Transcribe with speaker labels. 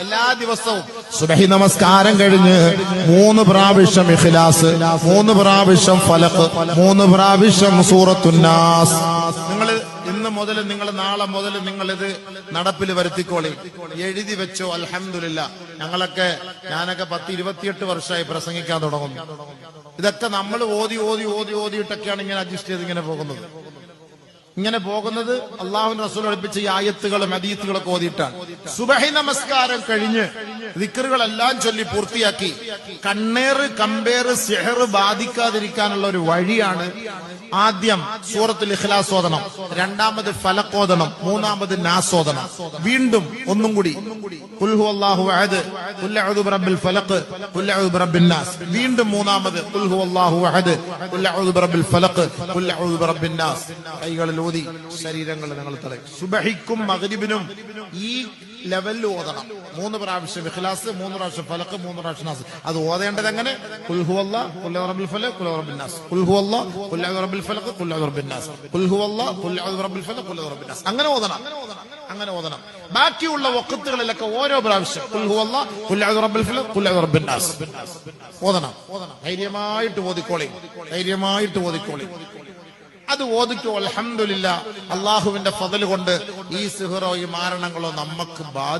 Speaker 1: എല്ലാ ദിവസവും സുബഹി നമസ്കാരം കഴിഞ്ഞ് 3 പ്രാവശ്യം ഇഖ്ലാസ്, 3 പ്രാവശ്യം ഫലഖ്, 3 പ്രാവശ്യം സൂറത്തുൻ നാസ്. നിങ്ങൾ ഇന്ന് മുതൽ, നിങ്ങൾ നാളെ മുതൽ നിങ്ങൾ ഇത് നടപ്പിൽ വരുത്തിക്കോളി, എഴുതി വെച്ചോ. അൽഹംദുലില്ലാഹ്, ഞാനൊക്കെ 10-28 വർഷമായി പ്രസംഗിക്കാൻ തുടങ്ങുന്നു. ഇതൊക്കെ നമ്മൾ ഓതിയിട്ടൊക്കെയാണ് ഇങ്ങനെ അഡ്ജസ്റ്റ് ചെയ്ത് ഇങ്ങനെ പോകുന്നത്. അള്ളാഹുവിന്റെ റസൂൽ പഠിപ്പിച്ച ഈ ആയത്തുകളും ഹദീസുകളൊക്കെ ഓതിയിട്ടാണ്. സുബഹി നമസ്കാരം കഴിഞ്ഞ് ദിക്റുകളെല്ലാം ചൊല്ലി പൂർത്തിയാക്കി കണ്ണേറ്, കമ്പേറ്, സിഹർ ബാധിക്കാതിരിക്കാനുള്ള ഒരു വഴിയാണ് ആദ്യം സൂറത്തുൽ ഇഖ്ലാസ് ഓതണം, രണ്ടാമത് ഫലഖ് ഓതണം, മൂന്നാമത് നാസ് ഓതണം. വീണ്ടും ഒന്നും കൂടി ഖുൽ ഹുവല്ലാഹു അഹദ്, ഖുൽ അഊദു ബിറബ്ബിൽ ഫലഖ്, ഖുൽ അഊദു ബിറബ്ബിൻ നാസ്. വീണ്ടും മൂന്നാമത് ഖുൽ ഹുവല്ലാഹു അഹദ്, ഖുൽ അഊദു ബിറബ്ബിൽ ഫലഖ്, ഖുൽ അഊദു ബിറബ്ബിൻ നാസ്. കൈകളിൽ ഊതി ശരീരങ്ങൾ നിങ്ങൾ തടയും. സുബഹിക്കും മഗ്രിബിനും ഈ ലെവലിൽ ഓതണം. 3 പ്രാവശ്യം ഇഖ്ലാസ്, 3 പ്രാവശ്യം ഫലഖ്, 3 പ്രാവശ്യം നാസ്. അത് ഓതേണ്ടത് എങ്ങനെ? ഖുൽ ഹുവല്ലാഹു, ഖുൽ അഊദു ബിറബ്ബിൽ ഫലഖ്, ഖുൽ അഊദു ബിറബ്ബിൻ നാസ്. ഖുൽ ഹുവല്ലാഹു, ഖുൽ അഊദു ബിറബ്ബിൽ ഫലഖ്, ഖുൽ അഊദു ബിറബ്ബിൻ നാസ്. ഖുൽ ഹുവല്ലാഹു, ഖുൽ അഊദു ബിറബ്ബിൽ ഫലഖ്, ഖുൽ അഊദു ബിറബ്ബിൻ നാസ്. അങ്ങനെ ഓതണം. ബാക്കിയുള്ള വഖത്തുകളിലൊക്കെ ഓരോ പ്രാവശ്യം ഖുൽ ഹുവല്ലാഹു, ഖുൽ അഊദു ബിറബ്ബിൽ ഫലഖ്, ഖുൽ അഊദു ബിറബ്ബിൻ നാസ് ഓതണം. ധൈര്യമായിട്ട് ഓതിക്കോളി. അത് ഓദിക്കോ. അൽഹംദുലില്ലാഹ്, അള്ളാഹുവിന്റെ ഫضൽ കൊണ്ട് ഈ സിഹറോ ഈ മാരണങ്ങളോ നമുക്ക് ബാധി